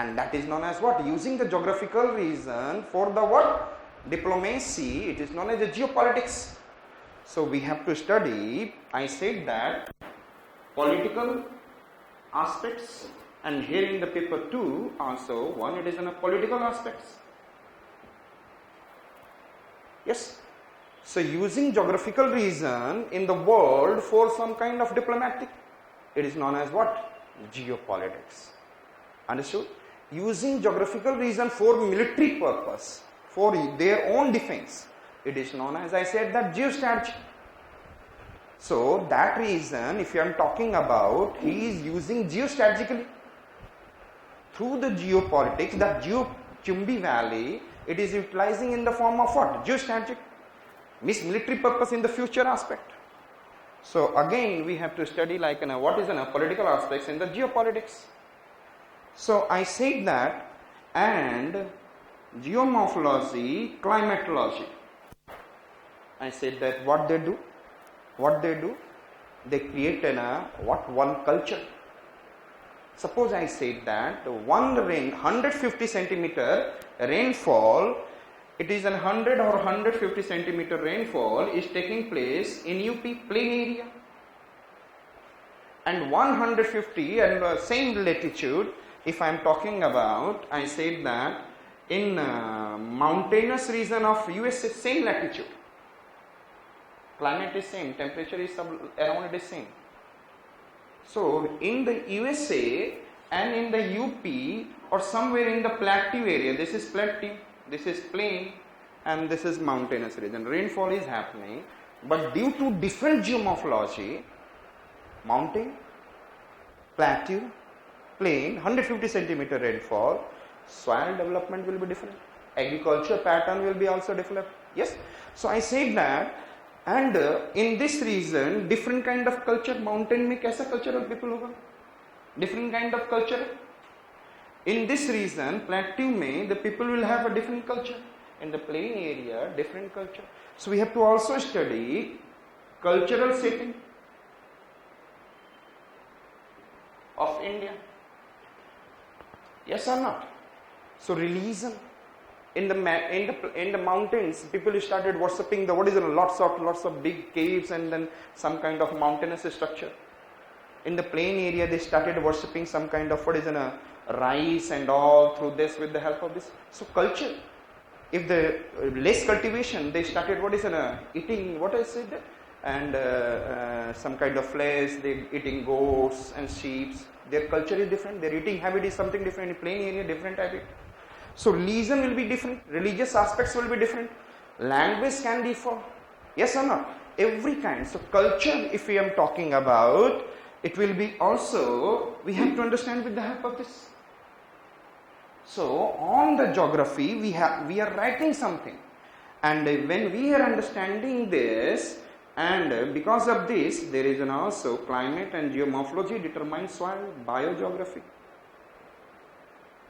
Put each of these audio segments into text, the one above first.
And that is known as what? Using the geographical reason for the what? Diplomacy. It is known as the geopolitics. So we have to study, I said that, political aspects, and here in the paper 2 also, one it is in a political aspects. Yes. So using geographical reason in the world for some kind of diplomatic, it is known as what? Geopolitics. Understood? Using geographical reason for military purpose, for their own defense, it is known as, I said, that geostrategy. So that reason, if you are talking about, he is using geostrategically. Through the geopolitics, that Chumbi Valley, it is utilizing in the form of what? Geostrategic. Means military purpose in the future aspect. So again, we have to study like what is political aspects in the geopolitics. So I said that, and geomorphology, climatology. I said that what they do? What they do? They create one culture. Suppose I said that 150 centimeter rainfall, it is 100 or 150 centimeter rainfall is taking place in UP plain area. And 150 and same latitude, if I am talking about, I said that in mountainous region of USA, same latitude. Climate is same, temperature is around it is same. So in the USA and in the UP or somewhere in the plateau area, this is plateau, this is plain, and this is mountainous region. Rainfall is happening, but due to different geomorphology, mountain, plateau, plain, 150 centimeter rainfall, soil development will be different. Agriculture pattern will be also different. Yes. So I said that, and in this region, different kind of culture, mountain में कैसा cultural people होगा? Different kind of culture. In this region, plateau में, the people will have a different culture. In the plain area, different culture. So we have to also study cultural setting of India. Yes or not? So religion. In the mountains, people started worshipping lots of big caves and then some kind of mountainous structure. In the plain area, they started worshipping some kind of rice and all through this with the help of this. So culture. If the less cultivation, they started eating what I said, and some kind of flesh. They eating goats and sheep. Their culture is different. Their eating habit is something different. In plain area, different habit. So religion will be different, religious aspects will be different, language can differ, yes or not? Every kind. So culture, if we are talking about, it will be also, we have to understand with the help of this. So on the geography, we are writing something, and when we are understanding this, and because of this, there is also climate and geomorphology determines soil, biogeography.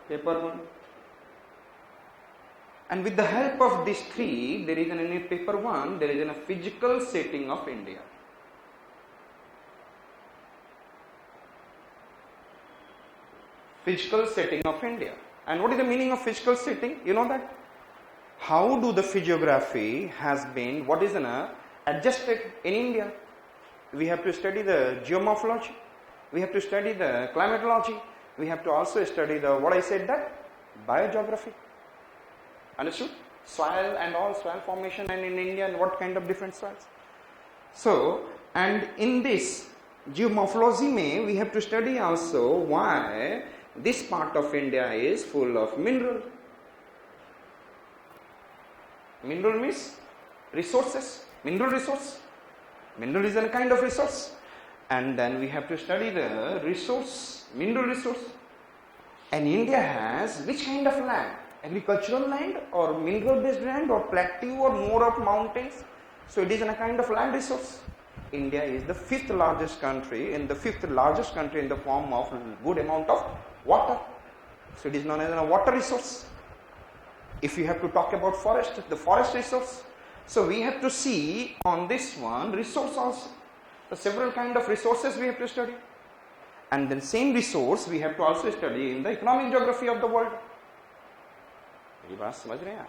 Paper 1. And with the help of these three, there is in paper 1, there is a physical setting of India. Physical setting of India. And what is the meaning of physical setting? You know that? How do the physiography has been, what is adjusted in India? We have to study the geomorphology. We have to study the climatology. We have to also study the, what I said that? Biogeography. Understood? Soil and all, soil formation, and in India and what kind of different soils. So, and in this geomorphology we have to study also why this part of India is full of mineral. Mineral means resources, mineral resource. Mineral is a kind of resource. And then we have to study the resource, mineral resource. And India has which kind of land? Agricultural land or mineral based land or plateau or more of mountains. So it is a kind of land resource. India is the fifth largest country in the form of good amount of water. So it is known as a water resource. If you have to talk about forest, the forest resource. So we have to see on this one resource also. So several kind of resources we have to study. and then same resource we have to also study in the economic geography of the world. मेरी बात समझ रहे हैं आप?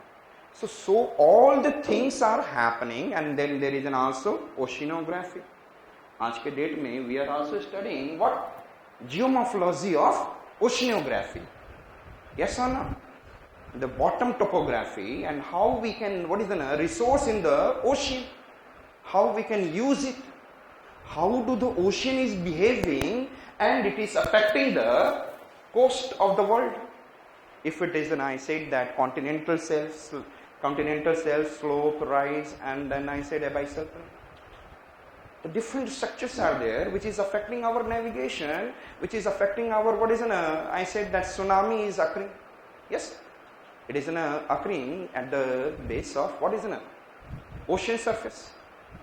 So all the things are happening, and then there is an also oceanography. आज के date में we are also studying what? Geomorphology of oceanography. Yes or no? The bottom topography and how we can, what is the resource in the ocean, how we can use it, how do the ocean is behaving and it is affecting the coast of the world. If it is, and I said that continental shelf slope, rise, and then I said abyssal plain. The different structures are there which is affecting our navigation, which is affecting our, what is I said that tsunami is occurring. Yes, it is occurring at the base of what is ocean surface,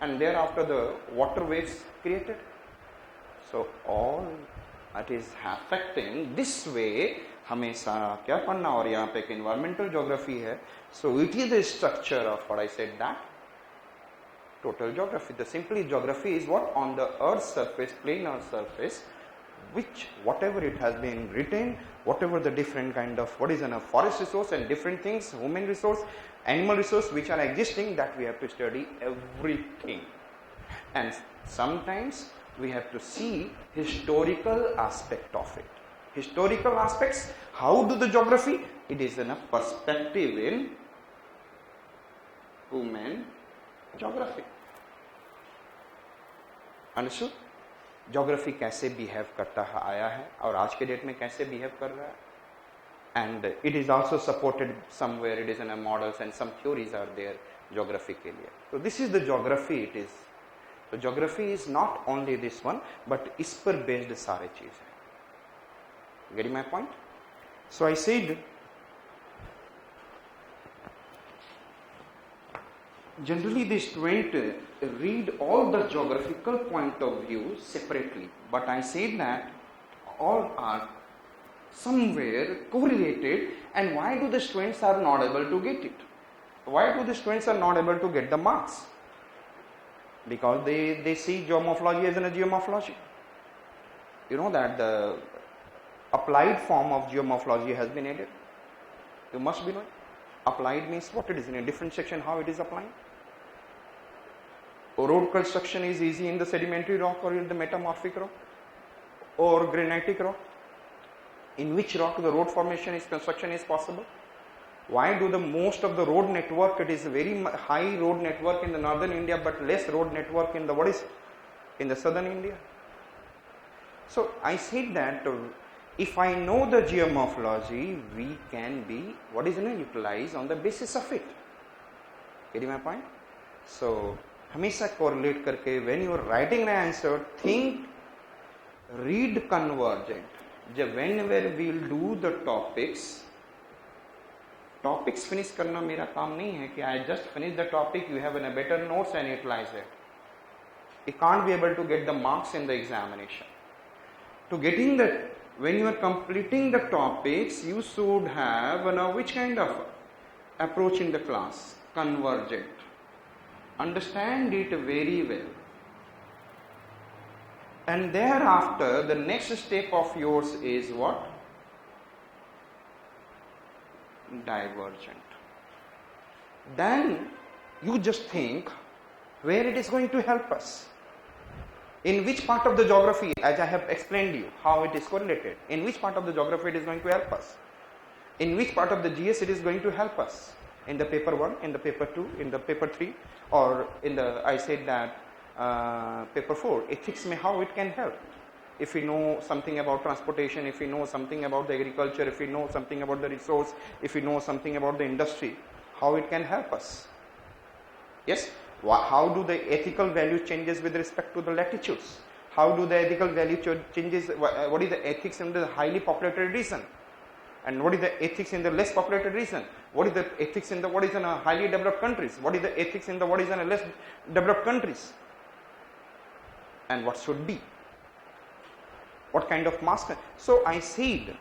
and thereafter the water waves created. So all it is affecting this way. हमें सारा क्या पढ़ना, और यहाँ पे एक environmental geography है. So it is the structure of what I said, that total geography. The simply geography is what on the earth's surface, plain earth surface, which whatever it has been written, whatever the different kind of what is a forest resource and different things, human resource, animal resource which are existing, that we have to study everything. And sometimes we have to see historical aspect of it. Historical aspects, how do the geography? It is in a perspective in human geography. Understood? Geography कैसे behave करता है आया है और आज के date में कैसे behave कर रहा है, and it is also supported somewhere, it is in a models and some theories are there geography के लिए. So this is the geography it is. So geography is not only this one, but इस पर based सारे चीज है. Getting my point? So I said generally the student read all the geographical point of view separately, but I said that all are somewhere correlated, and why do the students are not able to get it? Why do the students are not able to get the marks? Because they see geomorphology as a geomorphology. You know that the applied form of geomorphology has been added. You must be knowing. Applied means what it is in a different section, how it is applied. Road construction is easy in the sedimentary rock or in the metamorphic rock or granitic rock. In which rock the road formation is construction is possible? Why do the most of the road network, it is a very high road network in the northern India but less road network in the what is in the southern India? So I said that if I know the geomorphology, we can be what is utilized on the basis of it. Getting my point? So हमेशा correlate करके when you are writing an answer, think, read convergent. जब whenever we will do the topics finish करना मेरा काम नहीं है कि I just finish the topic, you have a better notes and utilize it. You can't be able to get the marks in the examination. To getting the, when you are completing the topics, you should have which kind of approach in the class? Convergent. Understand it very well. And thereafter, the next step of yours is what? Divergent. Then you just think where it is going to help us. In which part of the geography, as I have explained you, how it is correlated. In which part of the geography it is going to help us. In which part of the GS it is going to help us. In the paper 1, in the paper 2, in the paper 3, or in the, I said that paper 4, ethics mein how it can help. If we know something about transportation, if we know something about the agriculture, if we know something about the resource, if we know something about the industry, how it can help us. Yes, how do the ethical value changes with respect to the latitudes? How do the ethical value changes, what is the ethics in the highly populated region? And what is the ethics in the less populated region? What is the ethics in the what is in a highly developed countries? What is the ethics in the what is in a less developed countries? And what should be? What kind of master? So I said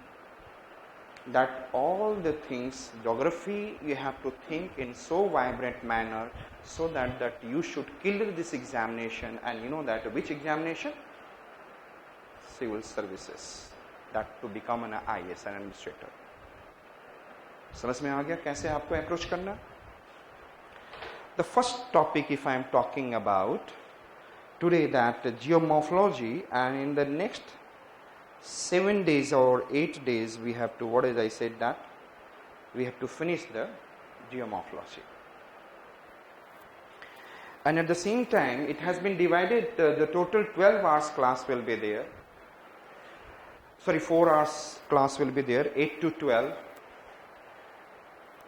that all the things, geography, you have to think in so vibrant manner so that you should clear this examination. And you know that which examination? civil services, that to become an IAS, an administrator. समझ में आ गया कैसे आपको approach करना? The first topic, if I am talking about today, that geomorphology, and in the next 7 days or 8 days we have to, what is I said that we have to finish the geomorphology. And at the same time it has been divided, the total 12 hours class will be there. Sorry, 4 hours class will be there, 8 to 12.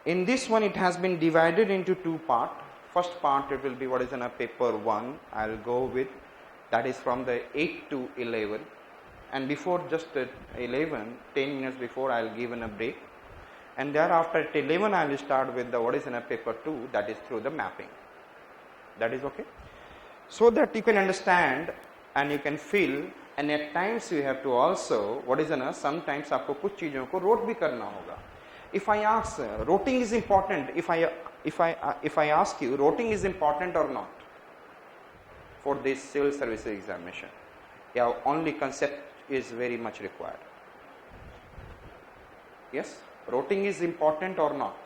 In this one it has been divided into 2 parts. First part it will be what is in a paper 1, I will go with, that is from the 8 to 11, and before just 11, 10 minutes before I will give a break, and thereafter at 11 I will start with the what is in a paper 2, that is through the mapping. That is okay? So that you can understand and you can feel, and at times you have to also what is in a, sometimes आपको कुछ चीज़ों को road भी करना होगा. If I ask, routing is important, if I ask you, routing is important or not for this civil services examination? Yeah, only concept is very much required. Yes, routing is important or not?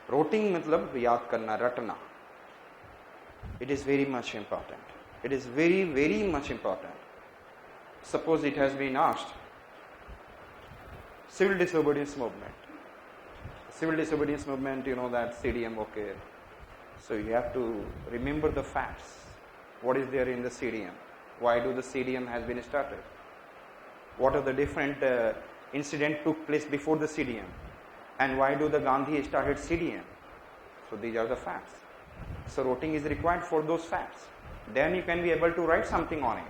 Routing मतलब याद करना, रटना. It is very much important. It is very, very much important. Suppose it has been asked, civil disobedience movement. Civil disobedience movement, you know that CDM, okay. So you have to remember the facts. What is there in the CDM? Why do the CDM has been started? What are the different incident took place before the CDM? And why do the Gandhi started CDM? So these are the facts. So routing is required for those facts. Then you can be able to write something on it.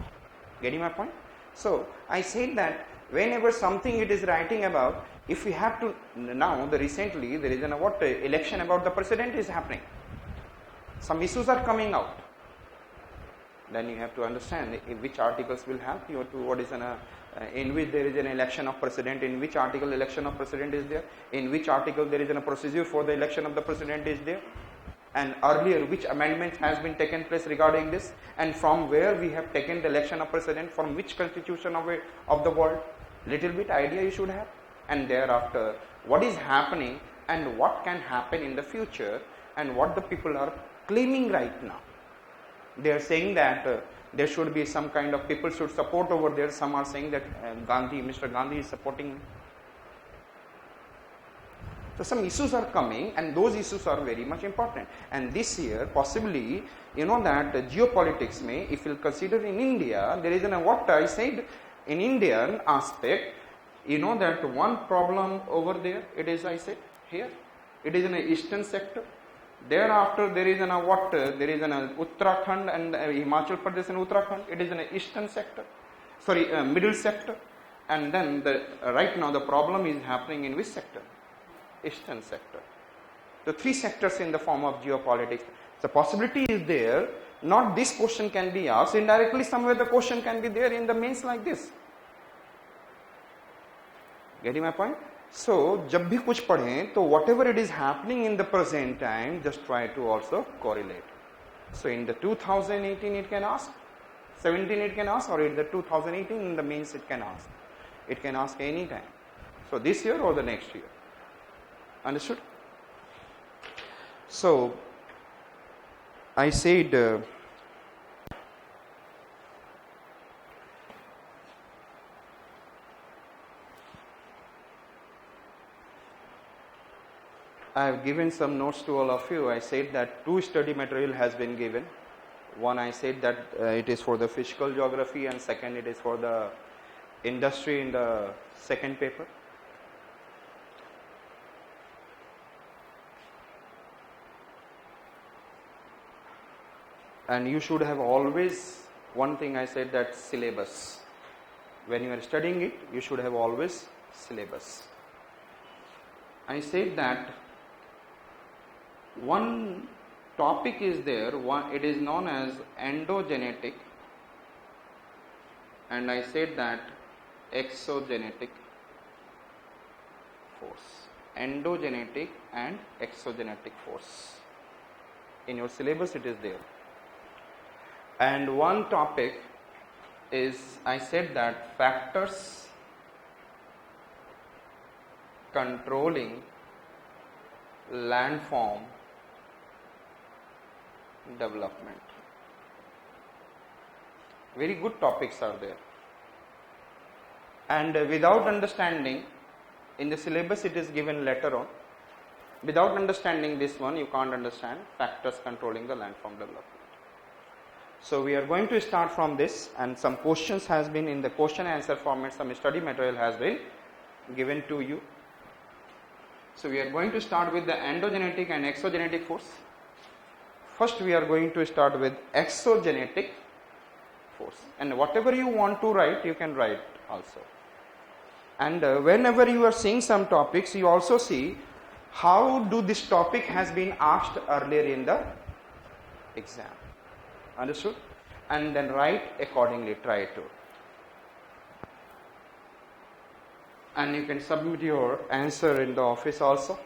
Getting my point? So I said that whenever something it is writing about, if we have to, now the recently there is an what election about the president is happening. Some issues are coming out. Then you have to understand which articles will help you to what is in which there is an election of president, in which article election of president is there, in which article there is a procedure for the election of the president is there, and earlier which amendment has been taken place regarding this, and from where we have taken the election of president, from which constitution of the world. Little bit idea you should have, and thereafter what is happening and what can happen in the future, and what the people are claiming right now. They are saying that there should be some kind of people should support over there. Some are saying that Mr. Gandhi is supporting. So some issues are coming, and those issues are very much important. And this year, possibly, you know that geopolitics may, if you consider in India, there is what I said in Indian aspect, you know that one problem over there, it is I said here, it is in the eastern sector. Thereafter there is there is Uttarakhand and Himachal Pradesh and Uttarakhand, it is in the eastern sector, middle sector. And then right now the problem is happening in which sector? Eastern sector. The 3 sectors in the form of geopolitics. The possibility is there, not this question can be asked, indirectly somewhere the question can be there in the mains like this. Getting my point? So, जब भी कुछ पढ़ें, तो whatever it is happening in the present time, just try to also correlate. So, in the 2018 it can ask, 17 it can ask, or in the 2018 in the mains it can ask. It can ask any time. So, this year or the next year. Understood? So, I said I have given some notes to all of you. I said that 2 study material has been given. One I said that it is for the physical geography, and second it is for the industry in the second paper. And you should have always, one thing I said, that syllabus. When you are studying it, you should have always syllabus. I said that one topic is there, it is known as endogenetic, and I said that exogenetic force. Endogenetic and exogenetic force. In your syllabus it is there. And one topic is, I said that factors controlling landform development. Very good topics are there. And without understanding, in the syllabus it is given later on, without understanding this one you can't understand factors controlling the landform development. So we are going to start from this, and some questions has been in the question answer format, some study material has been given to you. So we are going to start with the endogenetic and exogenetic force. First we are going to start with exogenetic force, and whatever you want to write you can write also. And whenever you are seeing some topics, you also see how do this topic has been asked earlier in the exam. Understood? And then write accordingly, try to. And you can submit your answer in the office also.